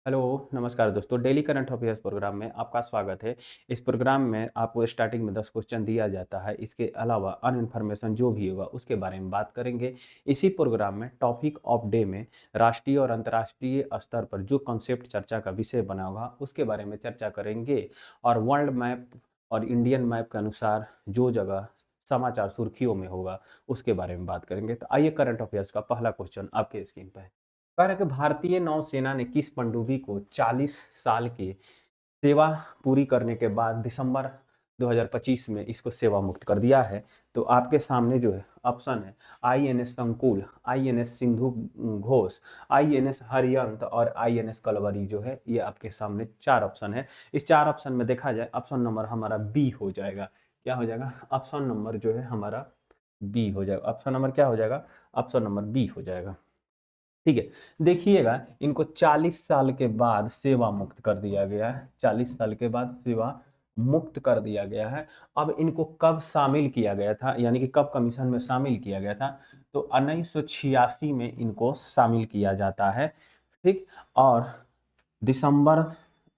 Hello, नमस्कार दोस्तों। Daily current affairs programme में आपका स्वागत है। इस प्रोग्राम में आपको स्टार्टिंग में 10 क्वेश्चन दिया जाता है। इसके अलावा अन्य इन्फॉर्मेशन जो भी होगा उसके बारे में बात करेंगे। इसी प्रोग्राम में टॉपिक ऑफ डे में राष्ट्रीय और अंतर्राष्ट्रीय स्तर पर जो कॉन्सेप्ट चर्चा का विषय बना होगा उसके बारे में चर्चा करेंगे। और वर्ल्ड मैप और इंडियन मैप के अनुसार जो जगह समाचार सुर्खियों में होगा उसके बारे में बात करेंगे। तो आइए करंट अफेयर्स का पहला क्वेश्चन आपके स्क्रीन पर है। कह रहा है कि भारतीय नौसेना ने किस पनडुब्बी को 40 साल की सेवा पूरी करने के बाद दिसंबर 2025 में इसको सेवा मुक्त कर दिया है। तो आपके सामने जो है ऑप्शन है आईएनएस संकुल, आईएनएस सिंधु घोष, आईएनएस हरियंत और आईएनएस कलवरी। जो है ये आपके सामने चार ऑप्शन है। इस चार ऑप्शन में देखा जाए ऑप्शन नंबर हमारा बी हो जाएगा। क्या हो जाएगा? ऑप्शन नंबर जो है हमारा बी हो जाएगा। ऑप्शन नंबर क्या हो जाएगा? ऑप्शन नंबर बी हो जाएगा। ठीक है, देखिएगा इनको 40 साल के बाद सेवा मुक्त कर दिया गया है। 40 साल के बाद सेवा मुक्त कर दिया गया है। अब इनको कब शामिल किया गया था, यानी कि कब कमीशन में शामिल किया गया था? तो 1986 में इनको शामिल किया जाता है। ठीक। और दिसंबर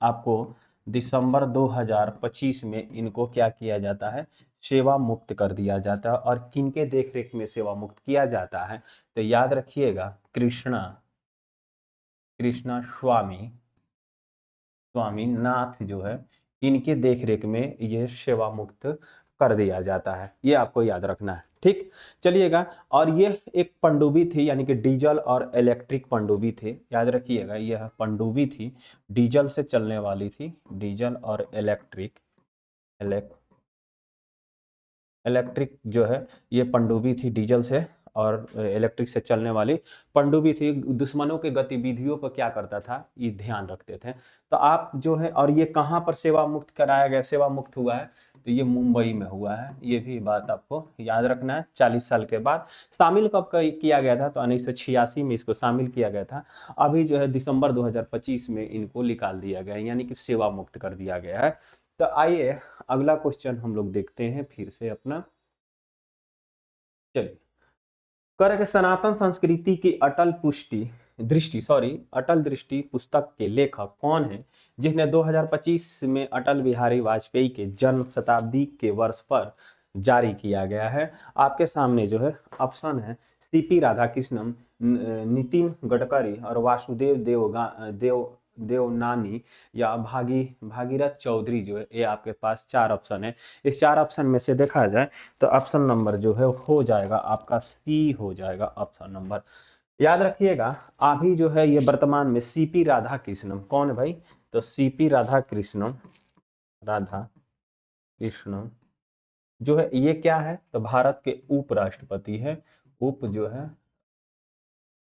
आपको दिसंबर 2025 में इनको क्या किया जाता है? सेवा मुक्त कर दिया जाता है। और किनके देखरेख में सेवा मुक्त किया जाता है? तो याद रखिएगा कृष्णा कृष्णा स्वामीनाथ जो है इनके देखरेख में यह सेवा मुक्त कर दिया जाता है। ये आपको याद रखना है। ठीक, चलिएगा। और ये एक पनडुब्बी थी, यानी कि डीजल और इलेक्ट्रिक पनडुब्बी थे। याद रखिएगा यह पनडुब्बी थी, डीजल से चलने वाली थी। डीजल और इलेक्ट्रिक इलेक्ट्रिक जो है ये पनडुब्बी थी, डीजल से और इलेक्ट्रिक से चलने वाली पनडुब्बी थी। दुश्मनों के गतिविधियों पर क्या करता था? ये ध्यान रखते थे। तो आप जो है, और ये कहाँ पर सेवा मुक्त कराया गया, सेवा मुक्त हुआ है? तो ये मुंबई में हुआ है। ये भी बात आपको याद रखना है। 40 साल के बाद शामिल कब किया गया था? तो 1986 में इसको शामिल किया गया था। अभी जो है दिसंबर 2025 में इनको निकाल दिया गया है, यानी कि सेवा मुक्त कर दिया गया है। तो आइए अगला क्वेश्चन हम लोग देखते हैं फिर से अपना। चलिए, कर के सनातन संस्कृति की अटल दृष्टि पुस्तक के लेखक कौन है, जिन्हें 2025 में अटल बिहारी वाजपेयी के जन्म शताब्दी के वर्ष पर जारी किया गया है? आपके सामने जो है ऑप्शन है सीपी राधाकृष्णन, नितिन गडकरी और वासुदेव देवनानी या भागीरथ चौधरी। जो है ये आपके पास चार ऑप्शन है। इस चार ऑप्शन में से देखा जाए तो ऑप्शन नंबर जो है हो जाएगा आपका सी हो जाएगा ऑप्शन नंबर। याद रखिएगा अभी जो है ये वर्तमान में सीपी राधाकृष्णन कौन है भाई? तो सीपी राधा कृष्णन जो है ये क्या है? तो भारत के उपराष्ट्रपति है। उप जो है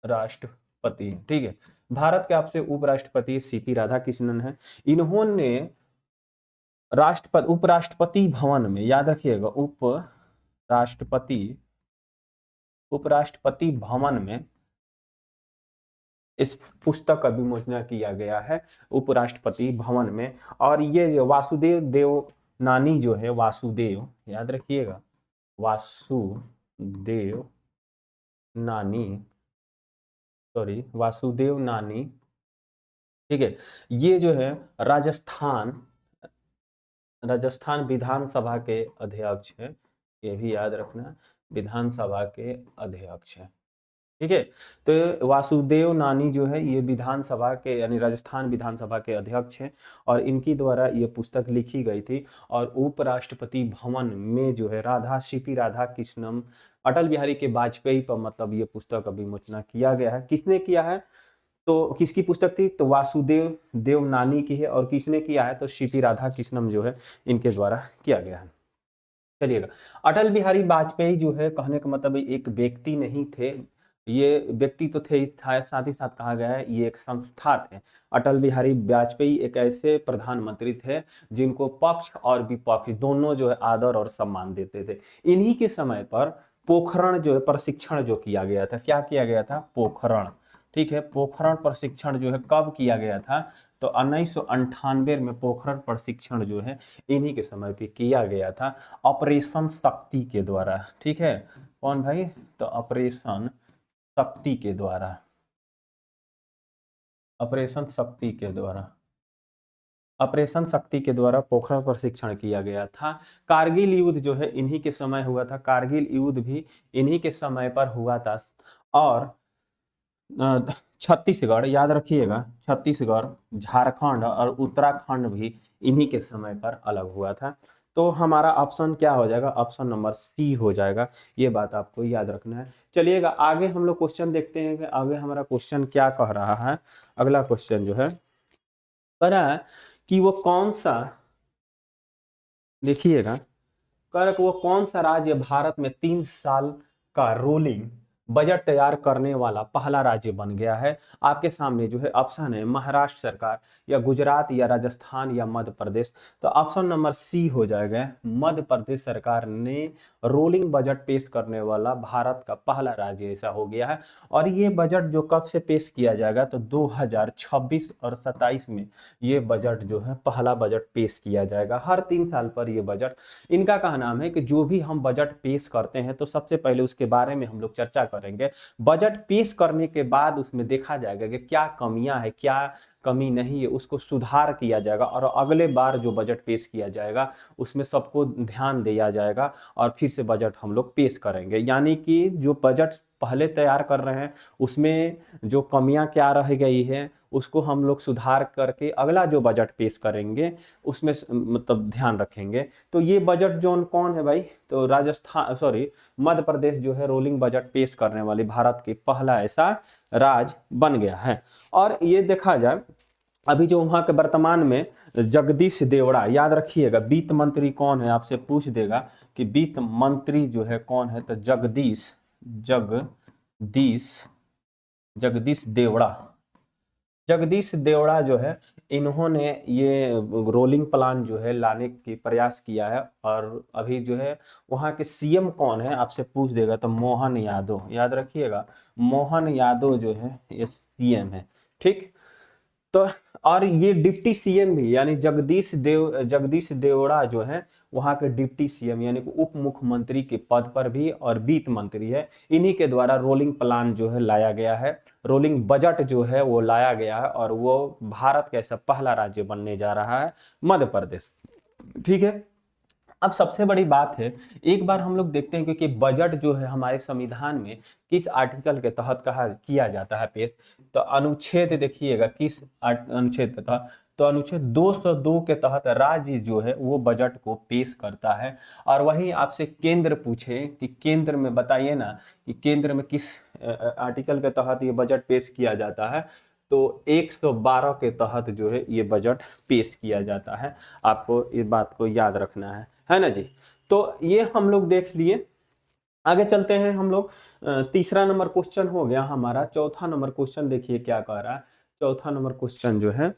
राष्ट्रपति, ठीक है। भारत के आपसे उपराष्ट्रपति सीपी राधाकृष्णन है। इन्होंने उपराष्ट्रपति भवन में, याद रखिएगा राष्ट्रपति उपराष्ट्रपति भवन में इस पुस्तक का विमोचन किया गया है, उपराष्ट्रपति भवन में। और ये जो वासुदेव देवनानी जो है, वासुदेव, याद रखिएगा वासुदेव नानी वासुदेव नानी, ठीक है। ये जो है राजस्थान राजस्थान विधानसभा के अध्यक्ष है। ये भी याद रखना, विधानसभा के अध्यक्ष है। ठीक है। तो वासुदेव नानी जो है ये विधानसभा के, यानी राजस्थान विधानसभा के अध्यक्ष हैं। और इनकी द्वारा ये पुस्तक लिखी गई थी। और उपराष्ट्रपति भवन में जो है सीपी राधा कृष्णन अटल बिहारी के वाजपेयी पर, मतलब ये पुस्तक का विमोचन किया गया है। किसने किया है? तो किसकी पुस्तक थी? तो वासुदेव देवनानी की है। और किसने किया है? तो सीपी राधा कृष्णन जो है इनके द्वारा किया गया है। चलिएगा, अटल बिहारी वाजपेयी जो है, कहने का मतलब एक व्यक्ति नहीं थे, ये व्यक्ति तो थे साथ ही साथ कहा गया है ये एक संस्था थे। अटल बिहारी वाजपेयी एक ऐसे प्रधानमंत्री थे जिनको पक्ष और विपक्ष दोनों जो है आदर और सम्मान देते थे। इन्हीं के समय पर पोखरण जो है प्रशिक्षण जो किया गया था, क्या किया गया था? पोखरण, ठीक है। पोखरण प्रशिक्षण जो है कब किया गया था? तो 1998 में पोखरण प्रशिक्षण जो है इन्हीं के समय पे किया गया था, ऑपरेशन शक्ति के द्वारा। ठीक है, कौन भाई? तो ऑपरेशन शक्ति के द्वारा। ऑपरेशन शक्ति के द्वारा, ऑपरेशन शक्ति के द्वारा पोखरण प्रशिक्षण किया गया था। कारगिल युद्ध जो है इन्हीं के समय हुआ था, कारगिल युद्ध भी इन्हीं के समय पर हुआ था। और छत्तीसगढ़, याद रखिएगा, छत्तीसगढ़, झारखंड और उत्तराखंड भी इन्हीं के समय पर अलग हुआ था। तो हमारा ऑप्शन क्या हो जाएगा, ऑप्शन नंबर सी हो जाएगा। ये बात आपको याद रखना है। चलिएगा आगे हम लोग क्वेश्चन देखते हैं कि आगे हमारा क्वेश्चन क्या कह रहा है। अगला क्वेश्चन जो है कह रहा है कि वो कौन सा, देखिएगा, कर वो कौन सा राज्य भारत में 3 साल का रोलिंग बजट तैयार करने वाला पहला राज्य बन गया है। आपके सामने जो है ऑप्शन है महाराष्ट्र सरकार या गुजरात या राजस्थान या मध्य प्रदेश। तो ऑप्शन नंबर सी हो जाएगा, मध्य प्रदेश सरकार ने रोलिंग बजट पेश करने वाला भारत का पहला राज्य ऐसा हो गया है। और ये बजट जो कब से पेश किया जाएगा, तो 2026 और 27 में ये बजट जो है पहला बजट पेश किया जाएगा। हर 3 साल पर ये बजट, इनका कहा नाम है कि जो भी हम बजट पेश करते हैं तो सबसे पहले उसके बारे में हम लोग चर्चा करेंगे। बजट पेश करने के बाद उसमें देखा जाएगा कि क्या कमियां है, क्या कमी नहीं है, उसको सुधार किया जाएगा और अगले बार जो बजट पेश किया जाएगा उसमें सबको ध्यान दिया जाएगा और फिर से बजट हम लोग पेश करेंगे। यानी कि जो बजट पहले तैयार कर रहे हैं उसमें जो कमियां क्या रह गई है उसको हम लोग सुधार करके अगला जो बजट पेश करेंगे उसमें मतलब ध्यान रखेंगे। तो ये बजट जोन कौन है भाई, तो राजस्थान, सॉरी, मध्य प्रदेश जो है रोलिंग बजट पेश करने वाली भारत के पहला ऐसा राज्य बन गया है। और ये देखा जाए अभी जो वहां के वर्तमान में जगदीश देवड़ा, याद रखिएगा वित्त मंत्री कौन है, आपसे पूछ देगा कि वित्त मंत्री जो है कौन है, तो जगदीश जगदीश जगदीश देवड़ा। जगदीश देवड़ा जो है इन्होंने ये रोलिंग प्लान जो है लाने की प्रयास किया है। और अभी जो है वहाँ के सीएम कौन है आपसे पूछ देगा, तो मोहन यादव, याद रखिएगा मोहन यादव जो है ये सीएम है। ठीक, तो और ये डिप्टी सीएम भी, यानी जगदीश देवड़ा जो है वहां के डिप्टी सीएम यानी कि उप मुख्यमंत्री के पद पर भी और वित्त मंत्री है। इन्हीं के द्वारा रोलिंग प्लान जो है लाया गया है, रोलिंग बजट जो है वो लाया गया है और वो भारत का ऐसा पहला राज्य बनने जा रहा है मध्य प्रदेश। ठीक है, अब सबसे बड़ी बात है, एक बार हम लोग देखते हैं क्योंकि बजट जो है हमारे संविधान में किस आर्टिकल के तहत कहा किया जाता है पेश, तो अनुच्छेद देखिएगा किस अनुच्छेद के तहत, तो अनुच्छेद 202 के तहत राज्य जो है वो बजट को पेश करता है। और वहीं आपसे केंद्र पूछे कि केंद्र में बताइए ना कि केंद्र में किस आर्टिकल के तहत ये बजट पेश किया जाता है, तो 112 के तहत जो है ये बजट पेश किया जाता है। आपको इस बात को याद रखना है ना जी। तो ये हम लोग देख लिए, आगे चलते हैं हम लोग। तीसरा नंबर क्वेश्चन हो गया हमारा। चौथा नंबर क्वेश्चन देखिए क्या कह रहा है। चौथा नंबर क्वेश्चन जो है,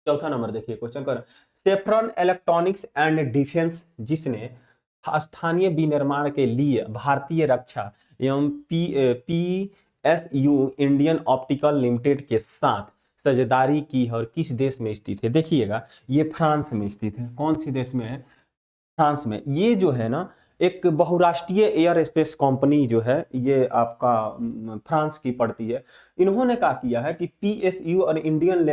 चौथा नंबर देखिए क्वेश्चन कर, सेफ्रॉन इलेक्ट्रॉनिक्स एंड डिफेंस जिसने स्थानीय विनिर्माण के लिए भारतीय रक्षा एवं पीएसयू इंडियन ऑप्टिकल लिमिटेड के साथ साझेदारी की है और किस देश में स्थित है। देखिएगा ये फ्रांस में स्थित है। कौन सी देश में है, फ्रांस में। ये जो है ना एक बहुराष्ट्रीय एयर स्पेस कंपनी जो है ये आपका फ्रांस की पड़ती है। इन्होंने क्या किया है कि पीएसयू और इंडियन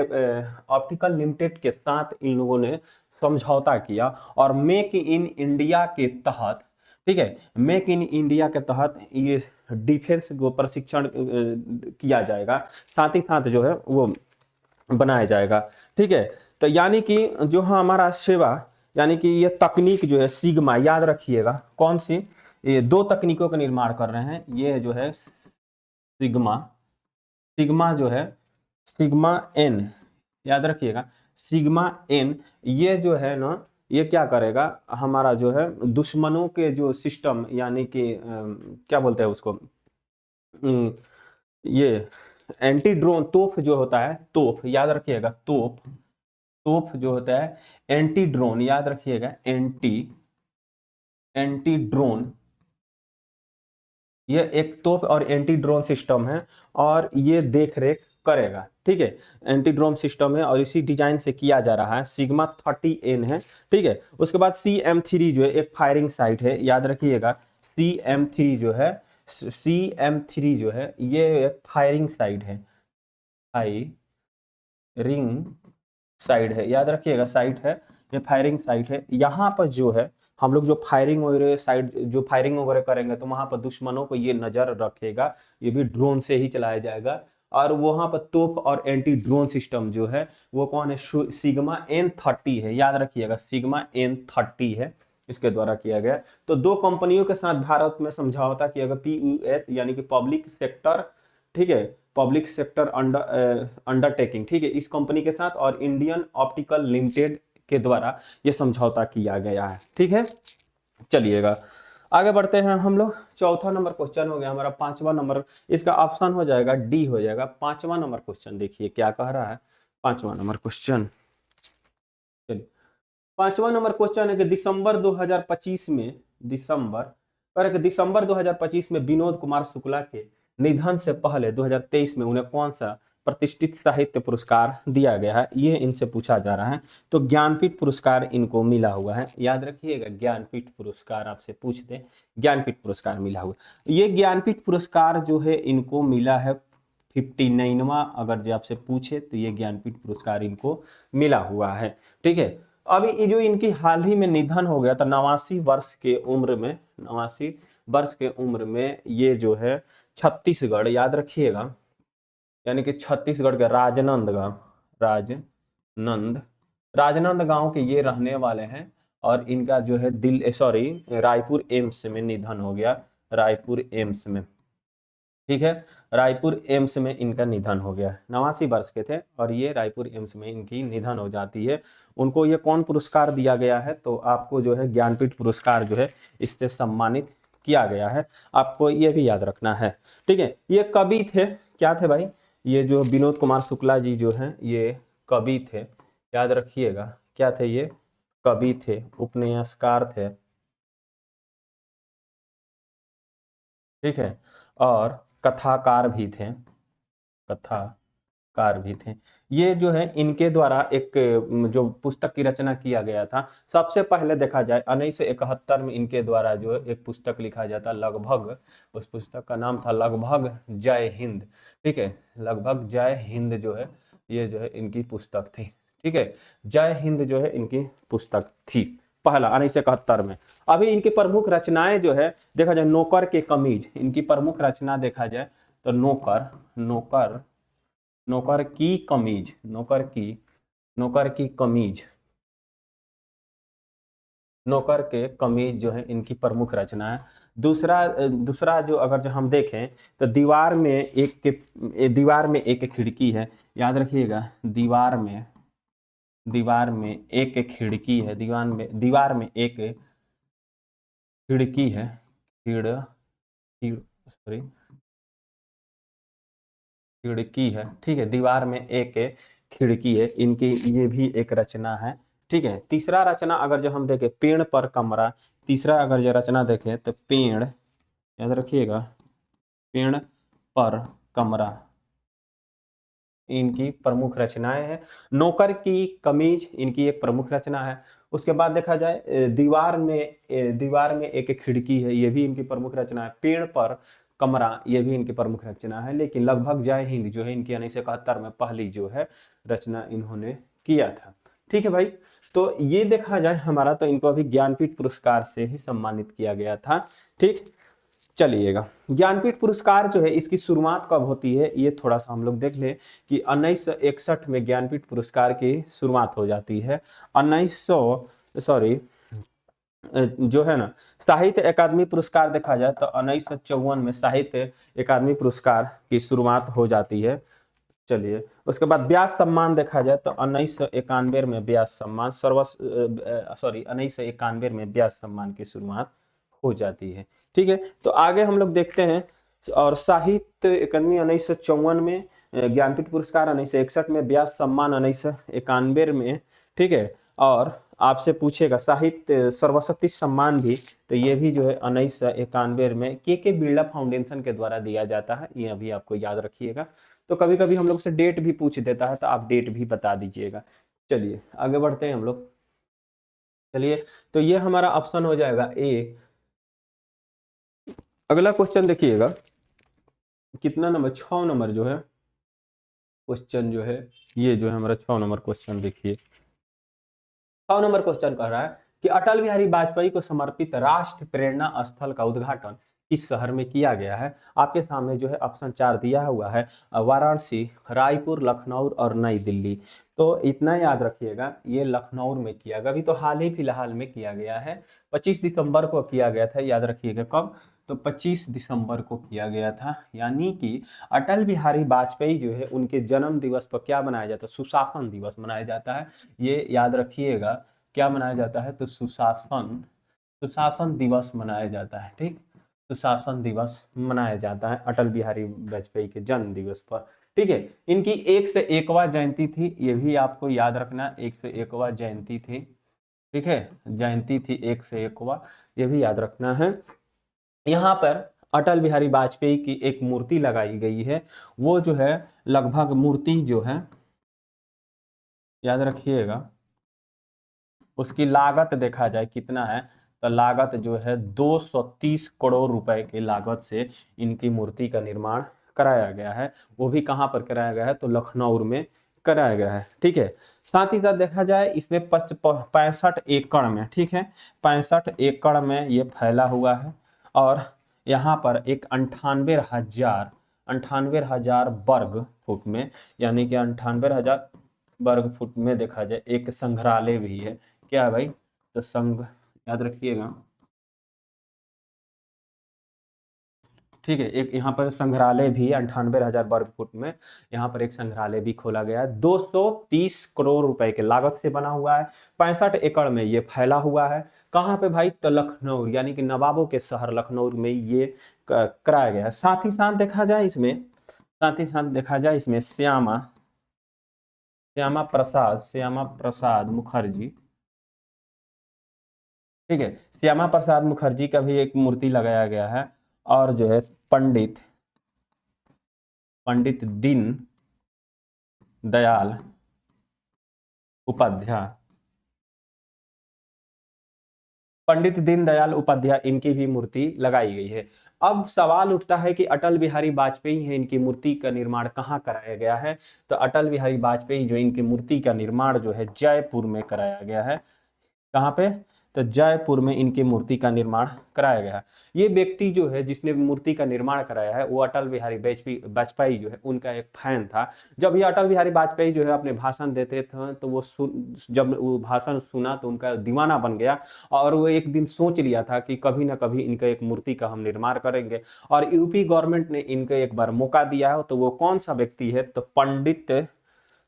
ऑप्टिकल लिमिटेड के साथ इन लोगों ने समझौता किया और मेक इन इंडिया के तहत, ठीक है, मेक इन इंडिया के तहत ये डिफेंस को प्रशिक्षण किया जाएगा, साथ ही साथ जो है वो बनाया जाएगा। ठीक है, तो यानी कि जो हमारा सेवा, यानी कि ये तकनीक जो है सिग्मा, याद रखिएगा कौन सी, ये दो तकनीकों का निर्माण कर रहे हैं। ये जो है सिग्मा, सिग्मा जो है सिग्मा एन, याद रखिएगा सिग्मा एन, ये जो है ना ये क्या करेगा, हमारा जो है दुश्मनों के जो सिस्टम, यानी कि क्या बोलते हैं उसको, ये एंटी ड्रोन तोप जो होता है, तोप याद रखिएगा, तोप, तोप जो होता है एंटी ड्रोन, याद रखिएगा एंटी ड्रोन, ये एक तोप और एंटी ड्रोन सिस्टम है और ये देख रेख करेगा। ठीक है, एंटी ड्रोन सिस्टम है और इसी डिजाइन से किया जा रहा है। सिग्मा 30N है। ठीक है, उसके बाद CM3 जो है एक फायरिंग साइट है, याद रखिएगा CM3 जो है, CM3 जो है ये एक फायरिंग साइट है, फायरिंग साइड है, याद रखिएगा साइट है, ये फायरिंग साइट है। यहाँ पर जो है हम लोग जो फायरिंग वगैरह साइड जो फायरिंग वगैरह करेंगे तो वहां पर दुश्मनों को ये नजर रखेगा, ये भी ड्रोन से ही चलाया जाएगा। और वहां पर तोप और एंटी ड्रोन सिस्टम जो है वो कौन है, सिग्मा N30 है, याद रखिएगा सिग्मा N30 है, इसके द्वारा किया गया। तो दो कंपनियों के साथ भारत में समझौता किया गया, PUS यानी कि पब्लिक सेक्टर, ठीक है, पब्लिक सेक्टर अंडरटेकिंग, ठीक है, इस कंपनी के साथ और इंडियन ऑप्टिकल लिमिटेड के द्वारा ये समझौता किया गया है, ठीक है। चलिएगा आगे बढ़ते हैं हम लोग। चौथा नंबर क्वेश्चन हो गया हमारा, पांचवा नंबर, इसका ऑप्शन हो जाएगा डी हो जाएगा। पांचवा नंबर क्वेश्चन देखिए क्या कह रहा है, पांचवा नंबर क्वेश्चन, चलिए पांचवा नंबर क्वेश्चन है कि दिसंबर 2025 में, दिसंबर 2025 में विनोद कुमार शुक्ला के निधन से पहले 2023 में उन्हें कौन सा प्रतिष्ठित साहित्य पुरस्कार दिया गया है, ये इनसे पूछा जा रहा है। तो ज्ञानपीठ पुरस्कार इनको मिला हुआ है, याद रखिएगा ज्ञानपीठ पुरस्कार आपसे पूछ दे, ज्ञानपीठ पुरस्कार मिला हुआ। ये ज्ञानपीठ पुरस्कार जो है इनको मिला है 59वां, अगर जो आपसे पूछे तो ये ज्ञानपीठ पुरस्कार इनको मिला हुआ है, ठीक है। अभी ये जो इनकी हाल ही में निधन हो गया था 89 वर्ष के उम्र में, 89 वर्ष के उम्र में, ये जो है छत्तीसगढ़, याद रखिएगा, यानी कि छत्तीसगढ़ के राजनंद गांव के ये रहने वाले हैं। और इनका जो है रायपुर एम्स में निधन हो गया, रायपुर एम्स में, ठीक है, रायपुर एम्स में इनका निधन हो गया। 89 वर्ष के थे और ये रायपुर एम्स में इनकी निधन हो जाती है। उनको ये कौन पुरस्कार दिया गया है, तो आपको जो है ज्ञानपीठ पुरस्कार जो है इससे सम्मानित किया गया है, आपको ये भी याद रखना है, ठीक है। ये कवि थे, क्या थे भाई, ये जो विनोद कुमार शुक्ला जी जो हैं ये कवि थे, याद रखिएगा, क्या थे ये, कवि थे, उपन्यासकार थे, ठीक है, और कथाकार भी थे, कथाकार भी थे। ये जो है इनके द्वारा एक जो पुस्तक की रचना किया गया था, सबसे पहले देखा जाए 1971 में इनके द्वारा जो है एक पुस्तक लिखा जाता लगभग, उस पुस्तक का नाम था लगभग जय हिंद, ठीक है, लगभग जय हिंद जो है ये जो है इनकी पुस्तक थी, ठीक है, जय हिंद जो है इनकी पुस्तक थी पहला 1971 में। अभी इनकी प्रमुख रचनाएं जो है देखा जाए, नौकर के कमीज इनकी प्रमुख रचना देखा जाए तो नौकर नौकर की कमीज, नौकर की कमीज, नौकर के कमीज जो है इनकी प्रमुख रचना है। दूसरा जो अगर जो हम देखें तो दीवार में एक खिड़की है, याद रखिएगा, दीवार में एक खिड़की है, दीवार में एक खिड़की है, सॉरी, खिड़की है, ठीक है, दीवार में एक खिड़की है, इनकी ये भी एक रचना है, ठीक है। तीसरा रचना अगर जो हम देखें पेड़ पर कमरा, तीसरा अगर जो रचना देखें तो पेड़, याद रखिएगा, पेड़ पर कमरा इनकी प्रमुख रचनाएं हैं। नौकर की कमीज इनकी एक प्रमुख रचना है। उसके बाद देखा जाए दीवार में एक खिड़की है, ये भी इनकी प्रमुख रचना है। पेड़ पर कमरा ये भी इनकी प्रमुख रचना है। लेकिन लगभग जय हिंद जो है इनकी 1971 में पहली जो है रचना इन्होंने किया था, ठीक है भाई। तो ये देखा जाए हमारा, तो इनको अभी ज्ञानपीठ पुरस्कार से ही सम्मानित किया गया था, ठीक। चलिएगा, ज्ञानपीठ पुरस्कार जो है इसकी शुरुआत कब होती है ये थोड़ा सा हम लोग देख ले कि 1961 में ज्ञानपीठ पुरस्कार की शुरुआत हो जाती है। 1900 सॉरी जो है ना, साहित्य अकादमी पुरस्कार देखा जाए तो 1954 में साहित्य अकादमी पुरस्कार की शुरुआत हो जाती है। चलिए, उसके बाद व्यास सम्मान देखा जाए तो 1991 में व्यास सम्मान 1991 में व्यास सम्मान की शुरुआत हो जाती है, ठीक है। तो आगे हम लोग देखते हैं, और साहित्य अकादमी 1954 में, ज्ञानपीठ पुरस्कार 1961 में, व्यास सम्मान 1991 में, ठीक है। और आपसे पूछेगा साहित्य सरस्वती सम्मान भी, तो ये भी जो है 1991 में के बिरला फाउंडेशन के द्वारा दिया जाता है, ये अभी आपको याद रखिएगा। तो कभी कभी हम लोग से डेट भी पूछ देता है तो आप डेट भी बता दीजिएगा। चलिए आगे बढ़ते हैं हम लोग। चलिए, तो ये हमारा ऑप्शन हो जाएगा ए। अगला क्वेश्चन देखिएगा, कितना नंबर, 6 नंबर जो है, क्वेश्चन जो है ये जो है हमारा 6 नंबर क्वेश्चन देखिए। 6 नंबर क्वेश्चन कह रहा है कि अटल बिहारी वाजपेयी को समर्पित राष्ट्र प्रेरणा स्थल का उद्घाटन किस शहर में किया गया है। आपके सामने जो है ऑप्शन 4 दिया हुआ है, वाराणसी, रायपुर, लखनऊ और नई दिल्ली। तो इतना याद रखिएगा, ये लखनऊ में किया गया, अभी तो हाल ही फिलहाल में किया गया है, 25 दिसंबर को किया गया था, याद रखिएगा कब, तो 25 दिसंबर को किया गया था। यानी कि अटल बिहारी वाजपेयी जो है उनके जन्म दिवस पर क्या मनाया जाता है, सुशासन दिवस मनाया जाता है, ये याद रखिएगा। क्या मनाया जाता है, तो सुशासन सुशासन दिवस मनाया जाता है, ठीक, सुशासन दिवस मनाया जाता है अटल बिहारी वाजपेयी के जन्म दिवस पर। ठीक है, इनकी 101वां जयंती थी, ये भी आपको याद रखना, 101वां जयंती थी, ठीक है, जयंती थी 101वां, ये भी याद रखना है। यहाँ पर अटल बिहारी वाजपेयी की एक मूर्ति लगाई गई है, वो जो है लगभग मूर्ति जो है, याद रखिएगा, उसकी लागत देखा जाए कितना है, तो लागत जो है 230 करोड़ रुपए की लागत से इनकी मूर्ति का निर्माण कराया गया है। वो भी कहाँ पर कराया गया है, तो लखनऊ में कराया गया है। ठीक है, साथ ही साथ देखा जाए इसमें 65 एकड़ में, ठीक है, 65 एकड़ में ये फैला हुआ है, और यहाँ पर एक 98,000 वर्ग फुट में, यानी कि 98,000 वर्ग फुट में देखा जाए एक संग्रहालय भी है। क्या है भाई, तो संघ, याद रखिएगा, ठीक है, एक यहाँ पर संग्रहालय भी 98,000 वर्ग फुट में, यहाँ पर एक संग्रहालय भी खोला गया है, 230 करोड़ रुपए के लागत से बना हुआ है, 65 एकड़ में ये फैला हुआ है। कहाँ पे भाई, तो लखनऊ, यानी कि नवाबों के शहर लखनऊ में ये कराया गया है। साथ ही साथ देखा जाए इसमें, साथ ही साथ देखा जाए इसमें श्यामा प्रसाद मुखर्जी, ठीक है, श्यामा प्रसाद मुखर्जी का भी एक मूर्ति लगाया गया है, और जो है पंडित पंडित दीन दयाल उपाध्याय, पंडित दीनदयाल उपाध्याय, इनकी भी मूर्ति लगाई गई है। अब सवाल उठता है कि अटल बिहारी वाजपेयी है, इनकी मूर्ति का निर्माण कहाँ कराया गया है, तो अटल बिहारी वाजपेयी जो इनकी मूर्ति का निर्माण जो है जयपुर में कराया गया है। कहाँ पे, तो जयपुर में इनकी मूर्ति का निर्माण कराया गया। ये व्यक्ति जो है जिसने मूर्ति का निर्माण कराया है वो अटल बिहारी वाजपेयी जो है उनका एक फैन था। जब ये अटल बिहारी वाजपेयी जो है अपने भाषण देते थे तो वो जब वो भाषण सुना तो उनका दीवाना बन गया, और वो एक दिन सोच लिया था कि कभी ना कभी इनका एक मूर्ति का हम निर्माण करेंगे, और यूपी गवर्नमेंट ने इनको एक बार मौका दिया है। तो वो कौन सा व्यक्ति है, तो पंडित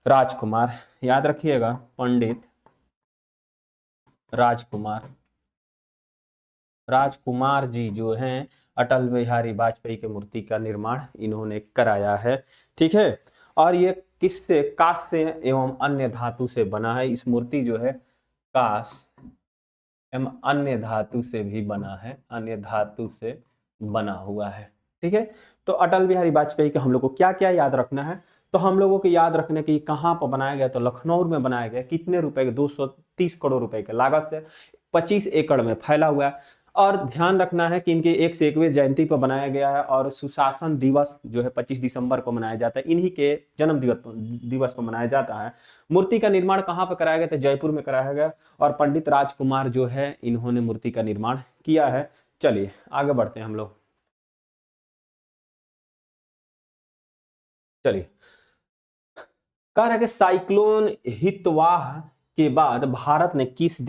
राजकुमार, याद रखिएगा, पंडित राजकुमार, राजकुमार जी जो हैं अटल बिहारी वाजपेयी की मूर्ति का निर्माण इन्होंने कराया है। ठीक है, और ये किससे, कांस्य एवं अन्य धातु से बना है। इस मूर्ति जो है कांस्य एवं अन्य धातु से भी बना है, अन्य धातु से बना हुआ है। ठीक है, तो अटल बिहारी वाजपेयी का हम लोग को क्या क्या याद रखना है, तो हम लोगों को याद रखने की कहाँ पर बनाया गया, तो लखनऊ में बनाया गया। कितने रुपए के, 230 करोड़ रुपए के लागत से, 25 एकड़ में फैला हुआ है। और ध्यान रखना है कि इनके 101वें जयंती पर बनाया गया है, और सुशासन दिवस जो है 25 दिसंबर को मनाया जाता है, इन्हीं के जन्म दिवस पर मनाया जाता है। मूर्ति का निर्माण कहाँ पर कराया गया, तो जयपुर में कराया गया, और पंडित राजकुमार जो है इन्होंने मूर्ति का निर्माण किया है। चलिए आगे बढ़ते हैं हम लोग, चलिए। कह रहा है कि साइक्लोन हितवाह के बाद भारत ने किस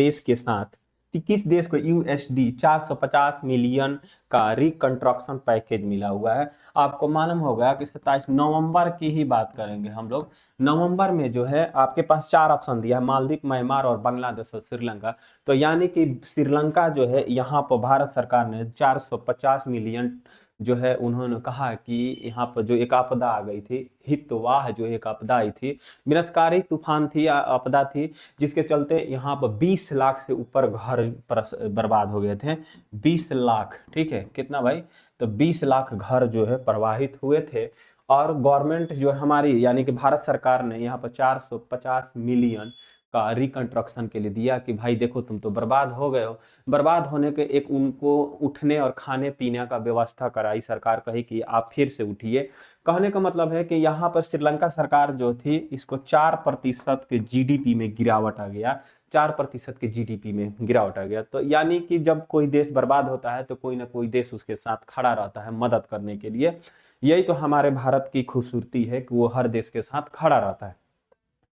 देश को यूएसडी 450 मिलियन का रिकंस्ट्रक्शन पैकेज मिला हुआ है। आपको मालूम होगा कि 27 नवंबर की ही बात करेंगे हम लोग। नवंबर में जो है आपके पास 4 ऑप्शन दिया है, मालदीव, म्यांमार और बांग्लादेश और श्रीलंका। तो यानी कि श्रीलंका जो है यहाँ पर भारत सरकार ने 450 मिलियन जो है उन्होंने कहा कि यहाँ पर जो एक आपदा आ गई थी, हितवाह जो एक आपदा आई थी, विनाशकारी तूफान थी, आपदा थी, जिसके चलते यहाँ पर 20 लाख से ऊपर घर बर्बाद हो गए थे। 20 लाख, ठीक है, कितना भाई, तो 20 लाख घर जो है प्रभावित हुए थे। और गवर्नमेंट जो है हमारी, यानी कि भारत सरकार ने यहाँ पर 450 मिलियन का रिकंस्ट्रक्शन के लिए दिया कि भाई देखो तुम तो बर्बाद हो गए हो। बर्बाद होने के एक उनको उठने और खाने पीने का व्यवस्था कराई सरकार, कही कि आप फिर से उठिए। कहने का मतलब है कि यहाँ पर श्रीलंका सरकार जो थी इसको 4% के जीडीपी में गिरावट आ गया, 4% के जीडीपी में गिरावट आ गया। तो यानी कि जब कोई देश बर्बाद होता है तो कोई ना कोई देश उसके साथ खड़ा रहता है मदद करने के लिए। यही तो हमारे भारत की खूबसूरती है कि वो हर देश के साथ खड़ा रहता है।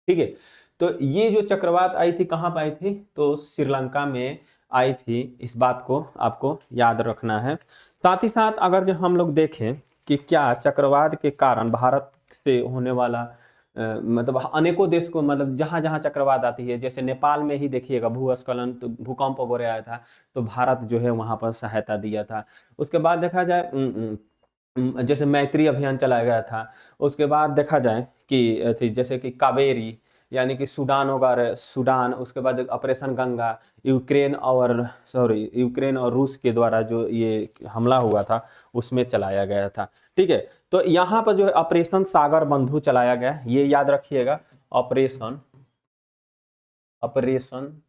ठीक है, तो ये जो चक्रवात आई थी कहाँ पर आई थी, तो श्रीलंका में आई थी। इस बात को आपको याद रखना है। साथ ही साथ अगर जो हम लोग देखें कि क्या चक्रवात के कारण भारत से होने वाला मतलब अनेकों देश को, मतलब जहां जहां चक्रवात आती है, जैसे नेपाल में ही देखिएगा भूस्खलन तो भूकंप वगैरह आया था, तो भारत जो है वहां पर सहायता दिया था। उसके बाद देखा जाए जैसे मैत्री अभियान चलाया गया था। उसके बाद देखा जाए कि जैसे कि कावेरी, यानी कि सूडान होगा, सूडान, उसके बाद ऑपरेशन गंगा, यूक्रेन और रूस के द्वारा जो ये हमला हुआ था उसमें चलाया गया था। ठीक है, तो यहाँ पर जो है ऑपरेशन सागर बंधु चलाया गया, ये याद रखिएगा। ऑपरेशन ऑपरेशन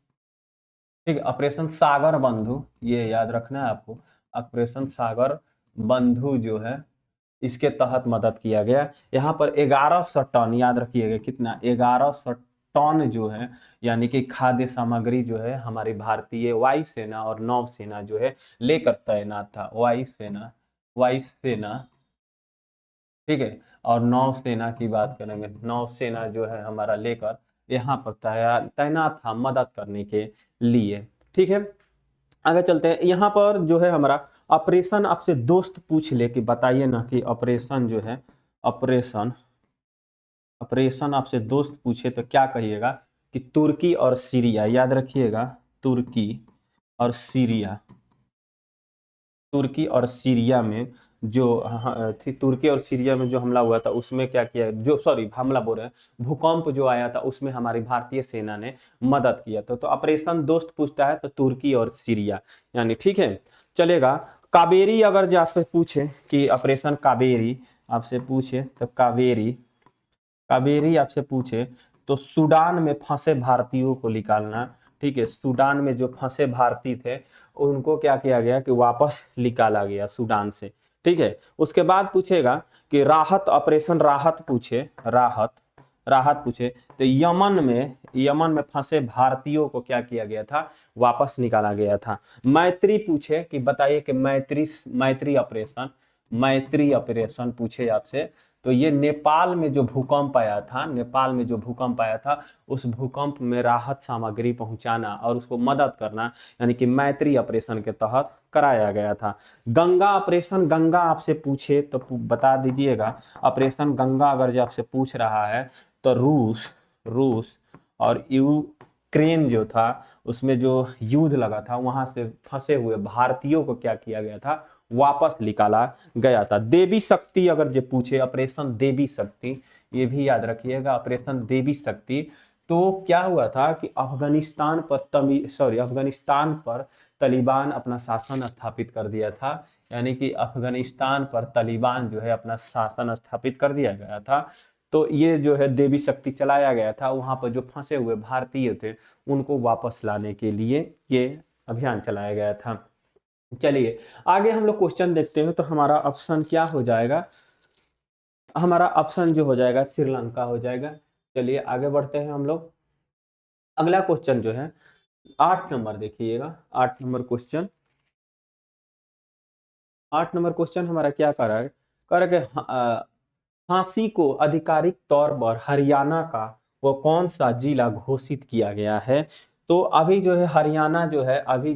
ठीक है, ऑपरेशन सागर बंधु, ये याद रखना है आपको। ऑपरेशन सागर बंधु जो है इसके तहत मदद किया गया। यहाँ पर 1100 टन, याद रखिएगा कितना, 1100 टन जो है, यानी कि खाद्य सामग्री जो है हमारी भारतीय वायुसेना और नौसेना जो है लेकर तैनात था। वायुसेना, ठीक है, और नौसेना की बात करेंगे, नौसेना जो है हमारा लेकर यहाँ पर तैनात था मदद करने के लिए। ठीक है, आगे चलते हैं। यहाँ पर जो है हमारा ऑपरेशन, आपसे दोस्त पूछ ले कि बताइए ना कि ऑपरेशन जो है, ऑपरेशन ऑपरेशन आपसे दोस्त पूछे तो क्या कहिएगा कि तुर्की और सीरिया, याद रखिएगा, तुर्की और सीरिया। तुर्की और सीरिया में जो थी, तुर्की और सीरिया में जो हमला हुआ था उसमें क्या किया, जो सॉरी हमला बोल रहे हैं, भूकंप जो आया था उसमें हमारी भारतीय सेना ने मदद किया था। तो ऑपरेशन दोस्त पूछता है तो तुर्की और सीरिया, यानी ठीक है चलेगा। कावेरी अगर जो आपसे पूछे कि ऑपरेशन कावेरी आपसे पूछे तो कावेरी, कावेरी आपसे पूछे तो सूडान में फंसे भारतीयों को निकालना। ठीक है, सूडान में जो फंसे भारतीय थे उनको क्या किया गया कि वापस निकाला गया सूडान से। ठीक है, उसके बाद पूछेगा कि राहत, ऑपरेशन राहत पूछे, राहत राहत पूछे तो यमन में फंसे भारतीयों को क्या किया गया था, वापस निकाला गया था। मैत्री पूछे कि बताइए कि मैत्री ऑपरेशन पूछे आपसे, तो ये नेपाल में जो भूकंप आया था, नेपाल में जो भूकंप आया था उस भूकंप में राहत सामग्री पहुंचाना और उसको मदद करना, यानी कि मैत्री ऑपरेशन के तहत कराया गया था। गंगा ऑपरेशन, गंगा आपसे पूछे तो बता दीजिएगा। ऑपरेशन गंगा अगर जो आपसे पूछ रहा है तो रूस और यूक्रेन जो था उसमें जो युद्ध लगा था वहां से फंसे हुए भारतीयों को क्या किया गया था, वापस निकाला गया था। देवी शक्ति अगर जो पूछे, ऑपरेशन देवी शक्ति, ये भी याद रखिएगा, ऑपरेशन देवी शक्ति। तो क्या हुआ था कि अफगानिस्तान पर तालिबान अपना शासन स्थापित कर दिया था, यानी कि अफगानिस्तान पर तालिबान जो है अपना शासन स्थापित कर दिया गया था। तो ये जो है देवी शक्ति चलाया गया था, वहां पर जो फंसे हुए भारतीय थे उनको वापस लाने के लिए ये अभियान चलाया गया था। चलिए आगे हम लोग क्वेश्चन देखते हैं। तो हमारा ऑप्शन क्या हो जाएगा, हमारा ऑप्शन जो हो जाएगा श्रीलंका हो जाएगा। चलिए आगे बढ़ते हैं हम लोग। अगला क्वेश्चन जो है 8 नंबर देखिएगा, 8 नंबर क्वेश्चन। 8 नंबर क्वेश्चन हमारा क्या कर रहा है, कर के झांसी को आधिकारिक तौर पर हरियाणा का वो कौन सा जिला घोषित किया गया है। तो अभी जो है हरियाणा जो है अभी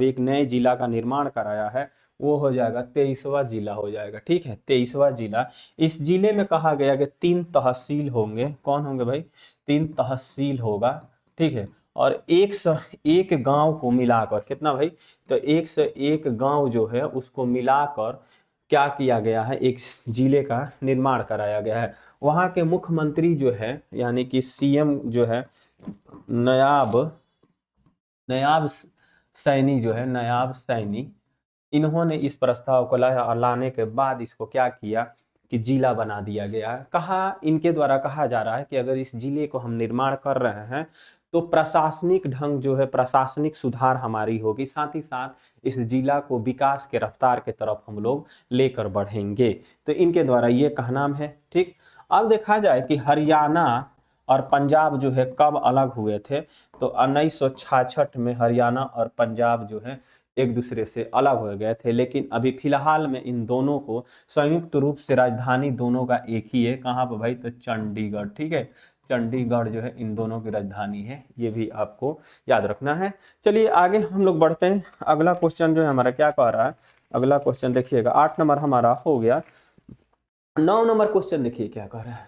एक नए जिला का निर्माण कराया है, वो हो जाएगा 23वां जिला हो जाएगा। ठीक है, 23वां जिला। इस जिले में कहा गया कि 3 तहसील होंगे। कौन होंगे भाई, 3 तहसील होगा। ठीक है, और 101 गांव को मिलाकर, कितना भाई, तो 101 गांव जो है उसको मिलाकर क्या किया गया है, एक जिले का निर्माण कराया गया है। वहां के मुख्यमंत्री जो है, यानी कि सीएम जो है नयाब नयाब सैनी जो है, नयाब सैनी, इन्होंने इस प्रस्ताव को लाया और लाने के बाद इसको क्या किया कि जिला बना दिया गया है। कहा इनके द्वारा कहा जा रहा है कि अगर इस जिले को हम निर्माण कर रहे हैं तो प्रशासनिक ढंग जो है, प्रशासनिक सुधार हमारी होगी, साथ ही साथ इस जिला को विकास के रफ्तार के तरफ हम लोग लेकर बढ़ेंगे। तो इनके द्वारा ये कहनाम है। ठीक, अब देखा जाए कि हरियाणा और पंजाब जो है कब अलग हुए थे, तो 1966 में हरियाणा और पंजाब जो है एक दूसरे से अलग हो गए थे। लेकिन अभी फिलहाल में इन दोनों को संयुक्त रूप से राजधानी दोनों का एक ही है। कहाँ पर भाई, तो चंडीगढ़। ठीक है, चंडीगढ़ जो है इन दोनों की राजधानी है, ये भी आपको याद रखना है। चलिए आगे हम लोग बढ़ते हैं। अगला क्वेश्चन जो है हमारा क्या कह रहा है, अगला क्वेश्चन देखिएगा, 8 नंबर हमारा हो गया। 9 नंबर क्वेश्चन देखिए क्या कह रहा है।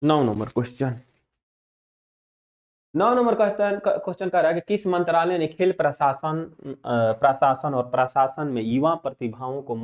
9 number question, 9 number question question कह रहा है कि किस मंत्रालय ने खेल प्रशासन और प्रशासन में युवा प्रतिभाओं को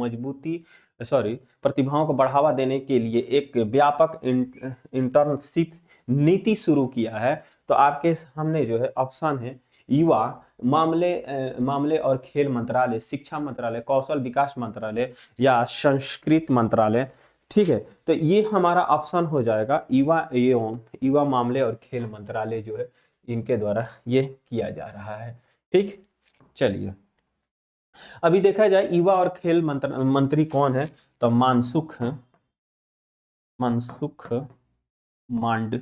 प्रतिभाओं को बढ़ावा देने के लिए एक व्यापक इंटर्नशिप नीति शुरू किया है। तो आपके सामने जो है ऑप्शन है युवा मामले और खेल मंत्रालय, शिक्षा मंत्रालय, कौशल विकास मंत्रालय या संस्कृति मंत्रालय। ठीक है, तो ये हमारा ऑप्शन हो जाएगा युवा मामले और खेल मंत्रालय जो है इनके द्वारा ये किया जा रहा है। ठीक, चलिए अभी देखा जाए युवा और खेल मंत्री कौन है, तो मनसुख मांड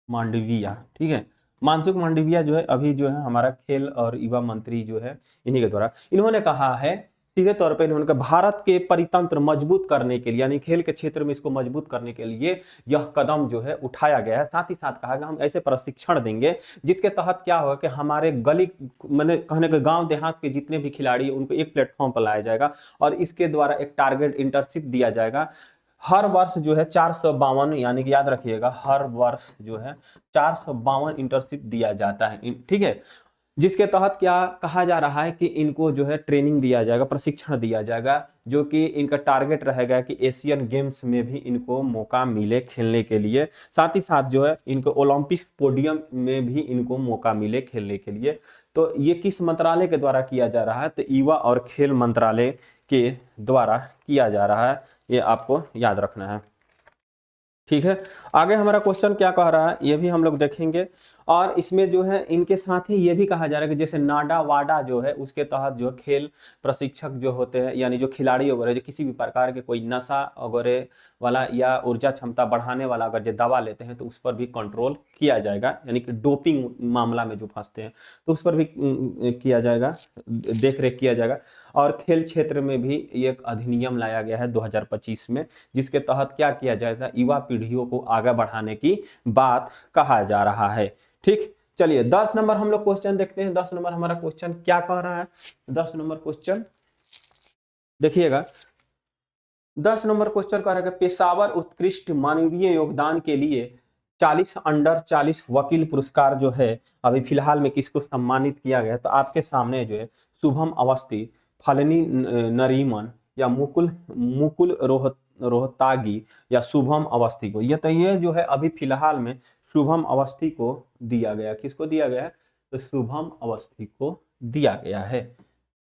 मांडविया। ठीक है, मनसुख मांडविया जो है अभी जो है हमारा खेल और युवा मंत्री जो है इन्हीं के द्वारा, इन्होंने कहा है सीधे तौर पे, इन्होंने कहा भारत के परितंत्र मजबूत करने के लिए, यानी खेल के क्षेत्र में इसको मजबूत करने के लिए यह कदम जो है उठाया गया है। साथ ही साथ कहा गया हम ऐसे प्रशिक्षण देंगे जिसके तहत क्या होगा कि हमारे गली, मैंने कहने के गांव देहात के जितने भी खिलाड़ी उनको एक प्लेटफॉर्म पर लाया जाएगा और इसके द्वारा एक टारगेट इंटर्नशिप दिया जाएगा। हर वर्ष जो है 452, यानी कि याद रखिएगा हर वर्ष जो है 452 इंटर्नशिप दिया जाता है। ठीक है, जिसके तहत क्या कहा जा रहा है कि इनको जो है ट्रेनिंग दिया जाएगा, प्रशिक्षण दिया जाएगा, जो कि इनका टारगेट रहेगा कि एशियन गेम्स में भी इनको मौका मिले खेलने के लिए। साथ ही साथ जो है इनको ओलंपिक पोडियम में भी इनको मौका मिले खेलने के लिए। तो ये किस मंत्रालय के द्वारा किया जा रहा है, तो युवा और खेल मंत्रालय के द्वारा किया जा रहा है, ये आपको याद रखना है। ठीक है, आगे हमारा क्वेश्चन क्या कह रहा है ये भी हम लोग देखेंगे। और इसमें जो है इनके साथ ही ये भी कहा जा रहा है कि जैसे नाडा वाडा जो है उसके तहत जो खेल प्रशिक्षक जो होते हैं, यानी जो खिलाड़ी वगैरह जो किसी भी प्रकार के कोई नशा वगैरह वाला या ऊर्जा क्षमता बढ़ाने वाला अगर जो दवा लेते हैं तो उस पर भी कंट्रोल किया जाएगा, यानी कि डोपिंग मामला में जो फंसते हैं तो उस पर भी किया जाएगा, देख रेख किया जाएगा। और खेल क्षेत्र में भी एक अधिनियम लाया गया है 2025 में, जिसके तहत क्या किया जाएगा, युवा पीढ़ियों को आगे बढ़ाने की बात कहा जा रहा है। ठीक, चलिए 10 नंबर हम लोग क्वेश्चन देखते हैं। 10 नंबर हमारा क्वेश्चन क्या कह रहा है, 10 नंबर क्वेश्चन देखिएगा। 10 नंबर क्वेश्चन कह रहा है कि पेशावर उत्कृष्ट मानवीय योगदान के लिए 40 अंडर 40 वकील पुरस्कार जो है अभी फिलहाल में किसको सम्मानित किया गया है, तो आपके सामने जो है शुभम अवस्थी, फलनी नरीमन या मुकुल मुकुल रोहतागी या शुभम अवस्थी को, ये जो है अभी फिलहाल में शुभम अवस्थी को दिया गया। किसको दिया गया है, तो शुभम अवस्थी को दिया गया है।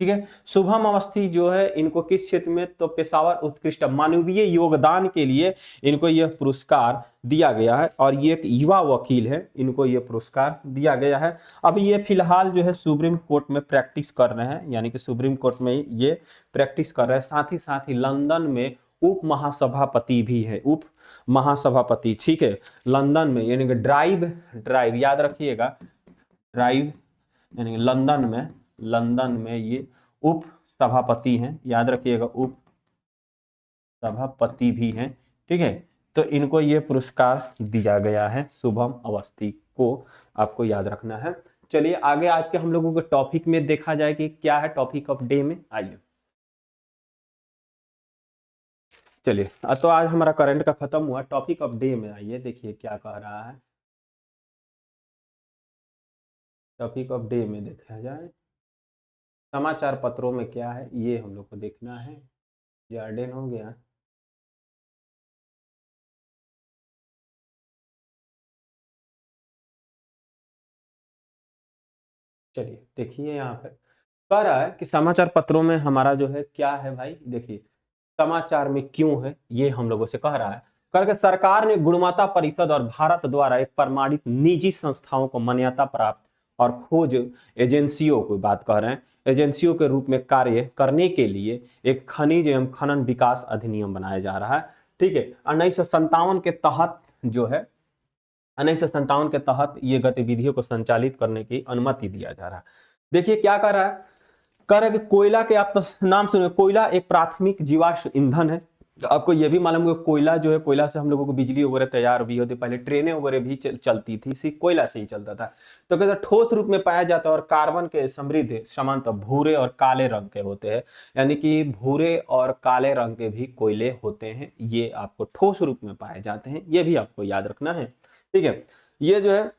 ठीक है, शुभम अवस्थी जो है इनको किस क्षेत्र में, तो पेशावर उत्कृष्ट मानवीय योगदान के लिए इनको यह पुरस्कार दिया गया है। और ये एक युवा वकील है, इनको यह पुरस्कार दिया गया है। अब ये फिलहाल जो है सुप्रीम कोर्ट में प्रैक्टिस कर रहे हैं, यानी कि सुप्रीम कोर्ट में ये प्रैक्टिस कर रहे हैं। साथ ही लंदन में उप महासभापति भी है, उप महासभापति। ठीक है, लंदन में, यानी कि ड्राइव याद रखिएगा, ड्राइव यानी लंदन में ये उप सभापति हैं, याद रखिएगा उप सभापति भी हैं। ठीक है, तो इनको ये पुरस्कार दिया गया है शुभम अवस्थी को, आपको याद रखना है। चलिए आगे आज के हम लोगों के टॉपिक में देखा जाए कि क्या है टॉपिक ऑफ डे में। आइए चलिए, तो आज हमारा करंट का खत्म हुआ, टॉपिक ऑफ डे में आइए देखिए क्या कह रहा है। टॉपिक ऑफ डे में देखा जाए समाचार पत्रों में क्या है ये हम लोग को देखना है। गार्डन हो गया, चलिए देखिए यहाँ पे कह रहा है कि समाचार पत्रों में हमारा जो है क्या है भाई, देखिए समाचार में क्यों है, ये हम लोगों से कह रहा है। करके सरकार ने गुणवत्ता परिषद और भारत द्वारा एक प्रमाणित निजी संस्थाओं को मान्यता प्राप्त और खोज एजेंसियों को बात कर रहे हैं, एजेंसियों के रूप में कार्य करने के लिए एक खनिज एवं खनन विकास अधिनियम बनाया जा रहा है। ठीक है, 1957 के तहत जो है 1957 के तहत ये गतिविधियों को संचालित करने की अनुमति दिया जा रहा है। देखिए क्या कर रहा है, कह रहा है कि कोयला के, आप तो नाम सुने, कोयला एक प्राथमिक जीवाश्म ईंधन है। आपको यह भी मालूम है कोयला जो है, कोयला से हम लोगों को बिजली वगैरह तैयार भी होती, पहले ट्रेनें वगैरह भी चलती थी, सिर्फ कोयला से ही चलता था। तो कहते हैं ठोस रूप में पाया जाता है और कार्बन के समृद्ध सामान्यतः भूरे और काले रंग के होते हैं, यानी कि भूरे और काले रंग के भी कोयले होते हैं, ये आपको ठोस रूप में पाए जाते हैं, ये भी आपको याद रखना है। ठीक है, ये जो है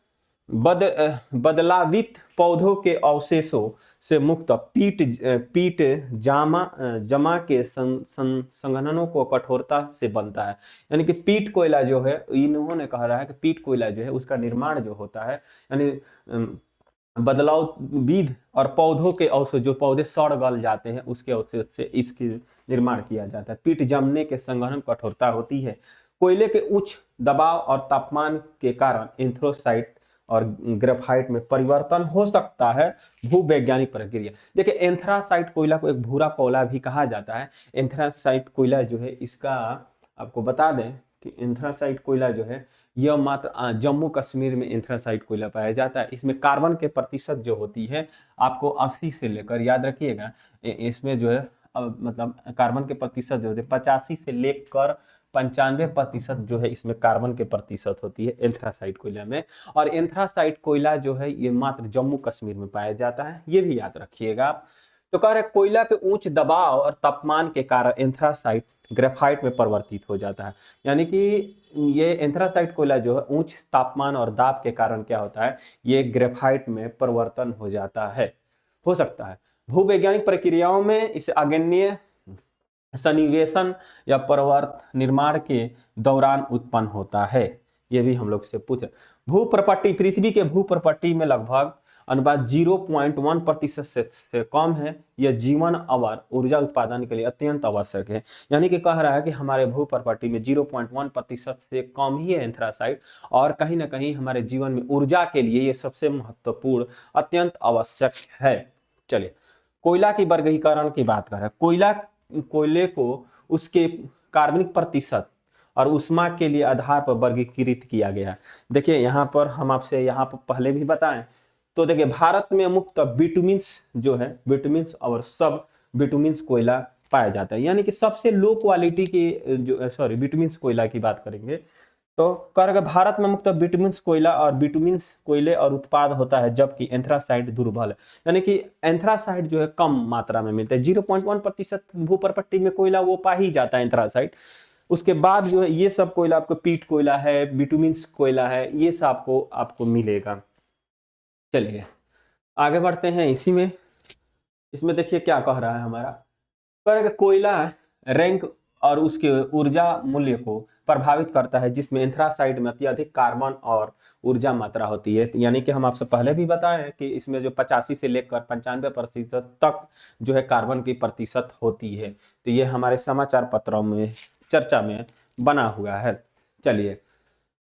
बदलावित पौधों के अवशेषों से मुक्त पीट जमा के संघननों को कठोरता से बनता है। यानी कि पीट कोयला जो है, इन्होंने कहा रहा है कि पीट कोयला जो है उसका निर्माण जो होता है, यानी बदलाव विध और पौधों के अवशेष, जो पौधे सड़ गल जाते हैं उसके अवशेष से इसकी निर्माण किया जाता है। पीट जमने के संघनन कठोरता होती है। कोयले के उच्च दबाव और तापमान के कारण एंथ्रोसाइट और ग्रेफाइट में परिवर्तन हो सकता है। भूवैज्ञानिक प्रक्रिया, देखिए एंथ्रासाइट कोयला को एक भूरा कोयला भी कहा जाता है। एंथ्रासाइट कोयला जो है, इसका आपको बता दें कि एंथ्रासाइट कोयला जो है यह मात्र जम्मू कश्मीर में एंथ्रासाइट कोयला पाया जाता है। इसमें कार्बन के प्रतिशत जो होती है आपको 80 से लेकर, याद रखिएगा, इसमें जो है मतलब कार्बन के प्रतिशत जो होते हैं 85 से लेकर 95% जो है इसमें कार्बन के प्रतिशत होती है एंथ्रासाइट कोयला में। और एंथ्रासाइट कोयला जो है ये मात्र जम्मू कश्मीर में पाया जाता है, ये भी याद रखिएगा आप। तो कह रहे कोयला के उच्च दबाव और तापमान के कारण एंथ्रासाइट ग्रेफाइट में परिवर्तित हो जाता है। यानी कि ये एंथ्रासाइट कोयला जो है उच्च तापमान और दाब के कारण क्या होता है, ये ग्रेफाइट में परिवर्तन हो जाता है, हो सकता है। भूवैज्ञानिक प्रक्रियाओं में इसे अग्नेय सन्निवेशन या पर्वत निर्माण के दौरान उत्पन्न होता है, ये भी हम लोग से पूछे। भूप्रपट्टी, पृथ्वी के भूप्रपट्टी में लगभग अनुपात 0.1% से कम है। यह जीवन और ऊर्जा उत्पादन के लिए अत्यंत आवश्यक है। यानी कि कह रहा है कि हमारे भूप्रपट्टी में 0.1% से कम ही है एंथ्रासाइट, और कहीं ना कहीं हमारे जीवन में ऊर्जा के लिए ये सबसे महत्वपूर्ण, अत्यंत आवश्यक है। चलिए कोयला की वर्गीकरण की बात करें। कोयले को उसके कार्बनिक प्रतिशत और ऊष्मा के लिए आधार पर वर्गीकृत किया गया। देखिए यहाँ पर हम आपसे यहाँ पर पहले भी बताएं तो देखिए भारत में मुख्यतः बिटुमिन्स जो है, बिटुमिन्स और सब बिटुमिन्स कोयला पाया जाता है। यानी कि सबसे लो क्वालिटी की जो बिटुमिन्स कोयला की बात करेंगे तो कर भारत में मुख्यतः बिटुमिन्स कोयला और बिटुमिन्स कोयले और उत्पाद होता है, जबकि एंथ्रासाइट दुर्बल है। यानी कि एंथ्रासाइट जो है कम मात्रा में मिलता है। 0.1% भूप्रपट्टी में कोयला वो पा ही जाता है एंथ्रासाइट। उसके बाद जो है ये सब कोयला आपको पीट कोयला है, बिटुमिन्स कोयला है, ये सब आपको मिलेगा। चलिए आगे बढ़ते हैं। इसमें देखिए क्या कह रहा है हमारा, कोयला रैंक और उसके ऊर्जा मूल्य को प्रभावित करता है, जिसमें एंथ्रासाइट में अत्यधिक कार्बन और ऊर्जा मात्रा होती है। यानी कि हम आपसे पहले भी बताएं कि इसमें जो 85 से लेकर 95% तक जो है कार्बन की प्रतिशत होती है। तो ये हमारे समाचार पत्रों में चर्चा में बना हुआ है। चलिए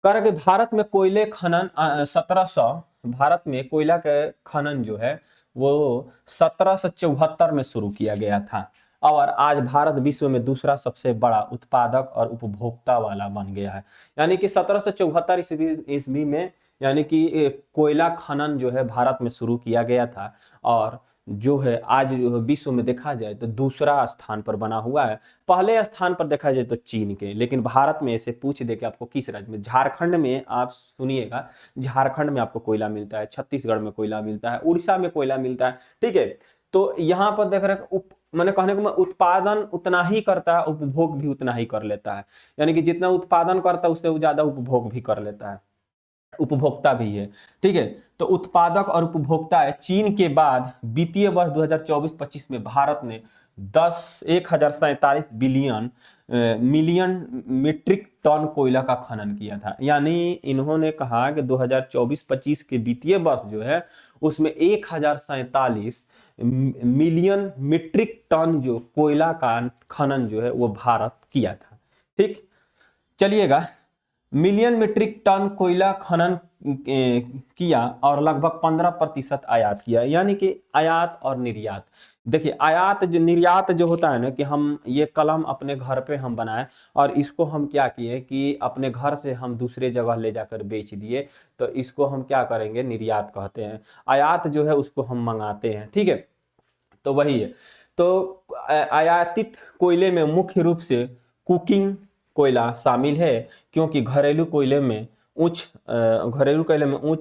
कि भारत में कोयले खनन 1700, भारत में कोयला के खनन जो है वो 1774 में शुरू किया गया था, और आज भारत विश्व में दूसरा सबसे बड़ा उत्पादक और उपभोक्ता वाला बन गया है। यानी कि 1774 ईस्वी में यानी कि कोयला खनन जो है भारत में शुरू किया गया था, और जो है आज विश्व में देखा जाए तो दूसरा स्थान पर बना हुआ है। पहले स्थान पर देखा जाए तो चीन के, लेकिन भारत में ऐसे पूछ दे कि आपको किस राज्य में, झारखंड में आप सुनिएगा, झारखंड में आपको कोयला मिलता है, छत्तीसगढ़ में कोयला मिलता है, उड़ीसा में कोयला मिलता है। ठीक है, तो यहाँ पर देख रहे मैंने कहने को उत्पादन उतना ही करता है, उपभोग भी उतना ही कर लेता है। यानी कि जितना उत्पादन करता है उससे ज्यादा उपभोग भी कर लेता है, उपभोक्ता भी है। ठीक है, तो उत्पादक और उपभोक्ता है। चीन के बाद वित्तीय वर्ष 2024-25 में भारत ने 1047 मिलियन मीट्रिक टन कोयला का खनन किया था। यानी इन्होंने कहा कि 2024-25 के वित्तीय वर्ष जो है उसमें 1047 मिलियन मीट्रिक टन जो कोयला का खनन जो है वो भारत किया था। ठीक, चलिएगा, मिलियन मीट्रिक टन कोयला खनन किया और लगभग 15% आयात किया, यानी कि आयात और निर्यात। देखिए, आयात जो निर्यात जो होता है ना, कि हम ये कलम अपने घर पे हम बनाए और इसको हम क्या किए कि अपने घर से हम दूसरे जगह ले जाकर बेच दिए, तो इसको हम क्या करेंगे, निर्यात कहते हैं। आयात जो है उसको हम मंगाते हैं, ठीक है, तो वही है। तो आयातित कोयले में मुख्य रूप से कुकिंग कोयला शामिल है, क्योंकि घरेलू कोयले में उच्च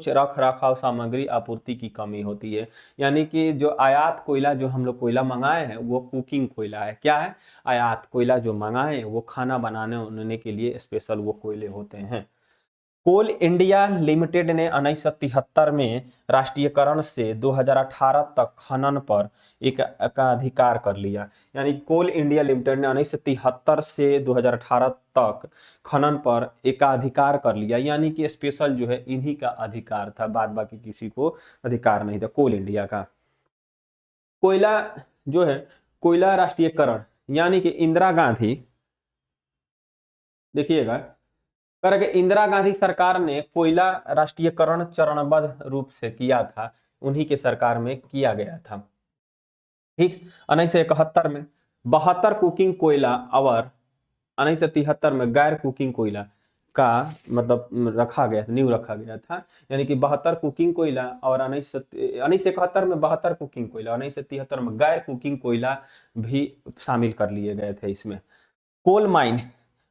रख रखाव सामग्री आपूर्ति की कमी होती है। यानी कि जो आयात कोयला जो हम लोग कोयला मंगाए हैं वो कुकिंग कोयला है। क्या है, आयात कोयला जो मंगाए हैं वो खाना बनाने के लिए स्पेशल वो कोयले होते हैं। कोल इंडिया लिमिटेड ने 1973 में राष्ट्रीयकरण से 2018 तक खनन पर एकाधिकार कर लिया। यानी कोल इंडिया लिमिटेड ने 1973 से 2018 तक खनन पर एकाधिकार कर लिया, यानी कि स्पेशल जो है इन्हीं का अधिकार था, बाद बाकी किसी को अधिकार नहीं था कोल इंडिया का। कोयला जो है, कोयला राष्ट्रीयकरण, यानी कि इंदिरा गांधी, देखिएगा, करके इंदिरा गांधी सरकार ने कोयला राष्ट्रीयकरण चरणबद्ध रूप से किया था, उन्हीं के सरकार में किया गया था। ठीक, 1971 में 72 कुकिंग कोयला और 1973 में गैर कुकिंग कोयला का मतलब रखा गया था, नींव रखा गया था। यानी कि 72 कुकिंग कोयला और 1971 में 72 कुकिंग कोयला, 1973 में गैर कुकिंग कोयला भी शामिल कर लिए गए थे इसमें। कोल माइन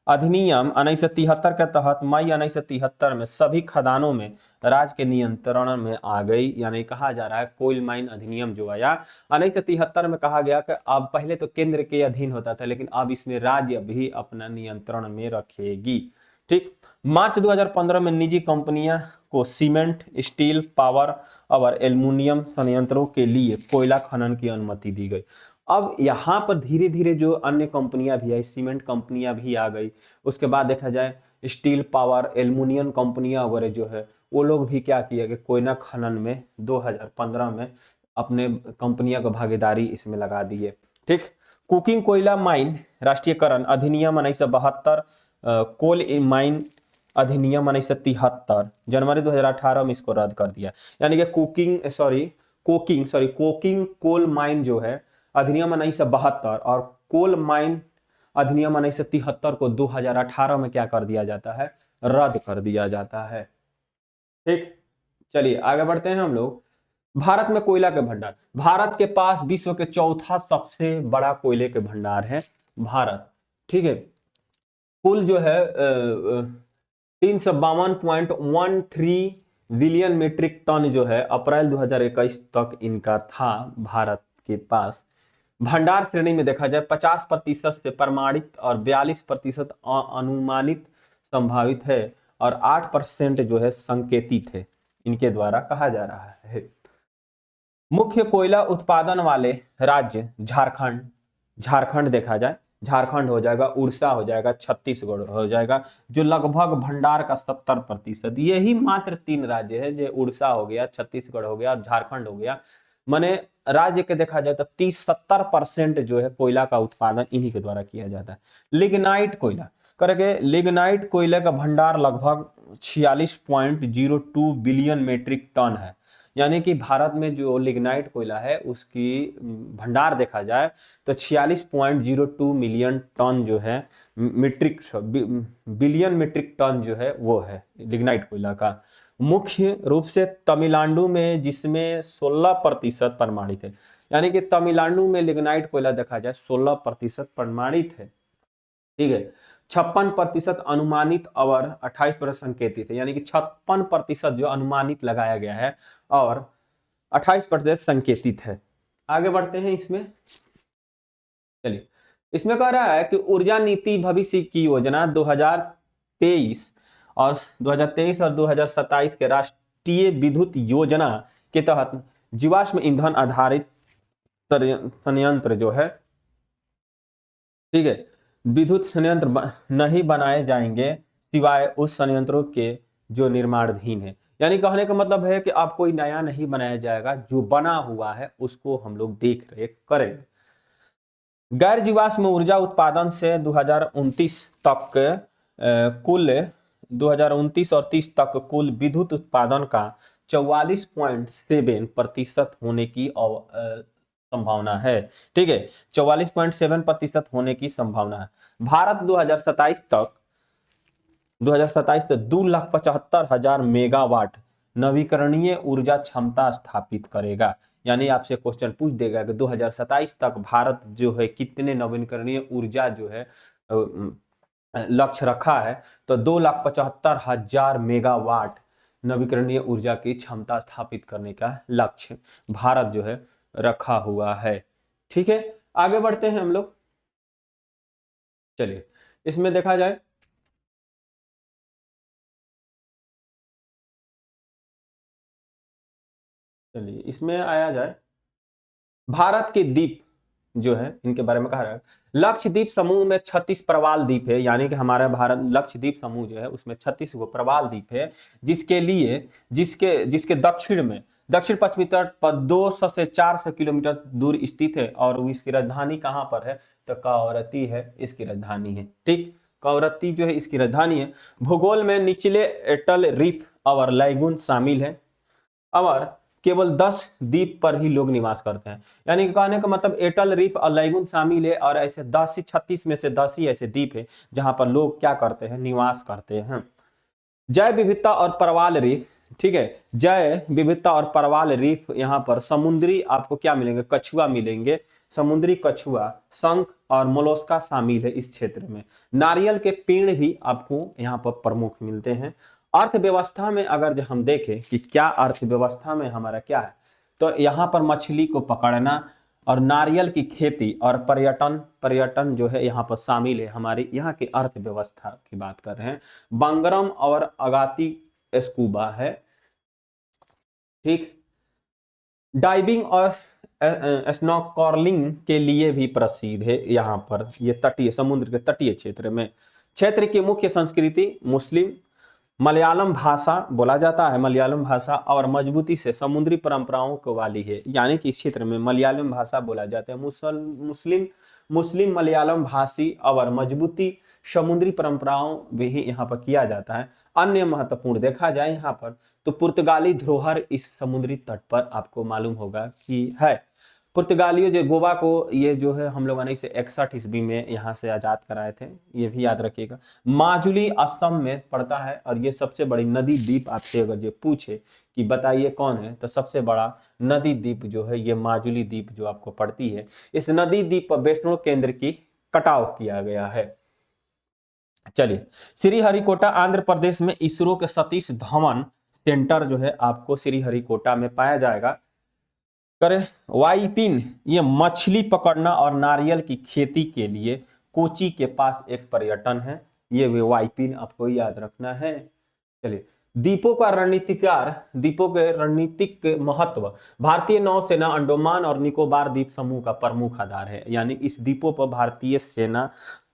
अधिनियम 1973 के तहत मई 1973 में सभी खदानों में राज्य के नियंत्रण में आ गई। यानी कहा जा रहा है कोल माइन अधिनियम जो आया 1973 में, कहा गया कि अब पहले तो केंद्र के अधीन होता था, लेकिन अब इसमें राज्य भी अपना नियंत्रण में रखेगी। ठीक, मार्च 2015 में निजी कंपनियां को सीमेंट, स्टील, पावर और एल्युमिनियम संयंत्रों के लिए कोयला खनन की अनुमति दी गई। अब यहाँ पर धीरे धीरे जो अन्य कंपनियां भी आई, सीमेंट कंपनियां भी आ गई, उसके बाद देखा जाए स्टील, पावर, एल्युमिनियम कंपनियां वगैरह जो है वो लोग भी क्या किया कि कोयला खनन में 2015 में अपने कंपनियों को भागीदारी इसमें लगा दी है। ठीक, कुकिंग कोयला माइन राष्ट्रीयकरण अधिनियम 1972, कोल माइन अधिनियम 1973, जनवरी 2018 में इसको रद्द कर दिया। यानी कि कोकिंग कोल माइन जो है अधिनियम 1972 और कोल माइन अधिनियम 1973 को 2018 में क्या कर दिया जाता है, रद्द कर दिया जाता है। ठीक, चलिए आगे बढ़ते हैं हम लोग। भारत में कोयला के भंडार, भारत के पास विश्व के चौथा सबसे बड़ा कोयले के भंडार है भारत। ठीक है, कुल जो है 352.13 बिलियन मीट्रिक टन जो है अप्रैल 2021 तक इनका था भारत के पास। भंडार श्रेणी में देखा जाए 50% से प्रमाणित और 42% अनुमानित संभावित है और 8% जो है संकेतित है, इनके द्वारा कहा जा रहा है। मुख्य कोयला उत्पादन वाले राज्य झारखंड देखा जाए, झारखंड हो जाएगा, उड़ीसा हो जाएगा, छत्तीसगढ़ हो जाएगा, जो लगभग भंडार का 70%। यही मात्र 3 राज्य है, जो उड़ीसा हो गया, छत्तीसगढ़ हो गया और झारखंड हो गया। माने राज्य के देखा जाए तो 30-70% जो है कोयला का उत्पादन इन्हीं के द्वारा किया जाता है। लिग्नाइट कोयला करके, लिग्नाइट कोयले का भंडार लगभग 46.02 बिलियन मीट्रिक टन है। यानी कि भारत में जो लिग्नाइट कोयला है उसकी भंडार देखा जाए तो 46.02 मिलियन टन जो है बिलियन मीट्रिक टन जो है वो है लिग्नाइट कोयला का। मुख्य रूप से तमिलनाडु में, जिसमें 16% प्रमाणित है। यानी कि तमिलनाडु में लिग्नाइट कोयला देखा जाए 16% प्रमाणित है। ठीक है, 56% अनुमानित और 28% संकेतित है। यानी कि 56% जो अनुमानित लगाया गया है और 28% संकेतित है। आगे बढ़ते हैं इसमें, चलिए इसमें कह रहा है कि ऊर्जा नीति भविष्य की योजना 2023 और 2027 के राष्ट्रीय विद्युत योजना के तहत जीवाश्म ईंधन आधारित संयंत्र जो है, ठीक है, विद्युत संयंत्र नहीं बनाए जाएंगे सिवाय उस संयंत्रों के जो निर्माणाधीन है। यानी कहने का मतलब है कि अब कोई नया नहीं बनाया जाएगा, जो बना हुआ है उसको हम लोग देख रेख करेंगे। गैर जीवाश्म ऊर्जा उत्पादन से 2029 तक कुल 2029 और 30 तक कुल विद्युत उत्पादन का 44.7% होने की संभावना है। ठीक है, 44.7% होने की संभावना है। भारत 2027 तक 2,75,000 मेगावाट नवीकरणीय ऊर्जा क्षमता स्थापित करेगा। यानी आपसे क्वेश्चन पूछ देगा कि 2027 तक भारत जो है कितने नवीकरणीय ऊर्जा जो है लक्ष्य रखा है, तो 2,75,000 मेगावाट नवीकरणीय ऊर्जा की क्षमता स्थापित करने का लक्ष्य भारत जो है रखा हुआ है। ठीक है, आगे बढ़ते हैं हम लोग। चलिए इसमें देखा जाए, चलिए इसमें आया जाए, भारत के द्वीप जो है इनके बारे में कहा रहा है। लक्षद्वीप समूह में 36 प्रवाल द्वीप है, यानी कि हमारा भारत लक्षद्वीप समूह जो है उसमें 36 गो प्रवाल द्वीप है, जिसके लिए जिसके जिसके दक्षिण में दक्षिण पश्चिमी तट पर 200 से 400 किलोमीटर दूर स्थित है। और इसकी राजधानी कहां पर है, तो कवरत्ती है इसकी राजधानी है। ठीक, कवरत्ती जो है इसकी राजधानी है। भूगोल में निचले एटल रीफ और लैगून शामिल है और केवल 10 द्वीप पर ही लोग निवास करते हैं। यानी कहने का मतलब एटल रीफ और लैगून शामिल है, और ऐसे 10 से 36 में से 10 ही ऐसे द्वीप है जहां पर लोग क्या करते हैं, निवास करते हैं। जैव विविधता और प्रवाल रीफ, ठीक है, जैव विविधता और प्रवाल रीफ, यहाँ पर समुद्री आपको क्या मिलेंगे, कछुआ मिलेंगे, समुद्री कछुआ, शंख और मोलस्का शामिल है इस क्षेत्र में। नारियल के पेड़ भी आपको यहाँ पर प्रमुख मिलते हैं। अर्थव्यवस्था में अगर जो हम देखें कि क्या अर्थव्यवस्था में हमारा क्या है, तो यहाँ पर मछली को पकड़ना और नारियल की खेती और पर्यटन जो है यहाँ पर शामिल है। हमारी यहाँ की अर्थव्यवस्था की बात कर रहे हैं। बांगरम और अगाती स्कूबा है। ठीक, डाइविंग और स्नॉर्कलिंग के लिए भी प्रसिद्ध है यहाँ पर, ये तटीय समुद्र के तटीय क्षेत्र में। क्षेत्र की मुख्य संस्कृति मुस्लिम, मलयालम भाषा बोला जाता है, मलयालम भाषा, और मजबूती से समुद्री परंपराओं को वाली है। यानी कि इस क्षेत्र में मलयालम भाषा बोला जाता है। मुस्लिम मलयालम भाषी और मजबूती समुद्री परंपराओं भी यहाँ पर किया जाता है। अन्य महत्वपूर्ण देखा जाए यहाँ पर तो पुर्तगाली धरोहर इस समुद्री तट पर आपको मालूम होगा कि है। पुर्तगालियों जो गोवा को ये जो है हम लोगों ने इसे 61 ईस्वी में यहाँ से आजाद कराए थे, ये भी याद रखिएगा। माजुली असम में पड़ता है, और ये सबसे बड़ी नदी द्वीप आपसे अगर ये पूछे कि बताइए कौन है, तो सबसे बड़ा नदी द्वीप जो है ये माजुली द्वीप जो आपको पड़ती है। इस नदी द्वीप पर वैष्णो केंद्र की कटाव किया गया है। चलिए, श्रीहरिकोटा आंध्र प्रदेश में इसरो के सतीश धवन सेंटर जो है आपको श्रीहरिकोटा में पाया जाएगा। करें वाइपिन, ये मछली पकड़ना और नारियल की खेती के लिए कोची के पास एक पर्यटन है, ये वाइपिन आपको याद रखना है। चलिए, द्वीपों का रणनीतिकार, द्वीपों के रणनीतिक महत्व। भारतीय नौसेना अंडमान और निकोबार द्वीप समूह का प्रमुख आधार है। यानी इस द्वीपों पर भारतीय सेना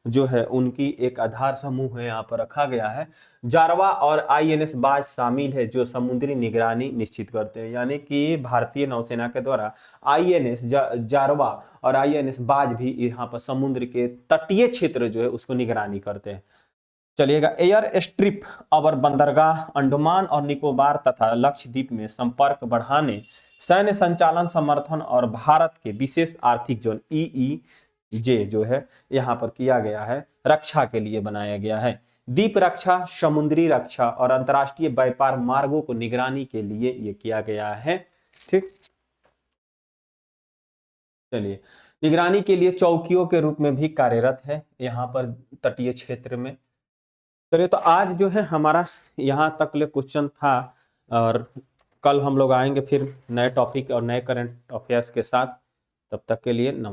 जो है उनकी एक आधार समूह है यहाँ पर रखा गया है। जारवा और आईएनएस बाज शामिल है जो समुद्री निगरानी निश्चित करते हैं। यानी कि भारतीय नौसेना के द्वारा आईएनएस जारवा और आईएनएस बाज भी यहाँ पर समुद्र के तटीय क्षेत्र जो है उसको निगरानी करते हैं। चलिएगा, एयर स्ट्रिप और बंदरगाह अंडमान और निकोबार तथा लक्षद्वीप में संपर्क बढ़ाने, सैन्य संचालन समर्थन और भारत के विशेष आर्थिक जोन EEZ जो है यहाँ पर किया गया है, रक्षा के लिए बनाया गया है। द्वीप रक्षा, समुद्री रक्षा और अंतरराष्ट्रीय व्यापार मार्गों को निगरानी के लिए ये किया गया है। ठीक, चलिए, निगरानी के लिए चौकियों के रूप में भी कार्यरत है यहाँ पर तटीय क्षेत्र में। चलिए, तो आज जो है हमारा यहाँ तक ले क्वेश्चन था, और कल हम लोग आएंगे फिर नए टॉपिक और नए करंट अफेयर्स के साथ। तब तक के लिए नमस्कार।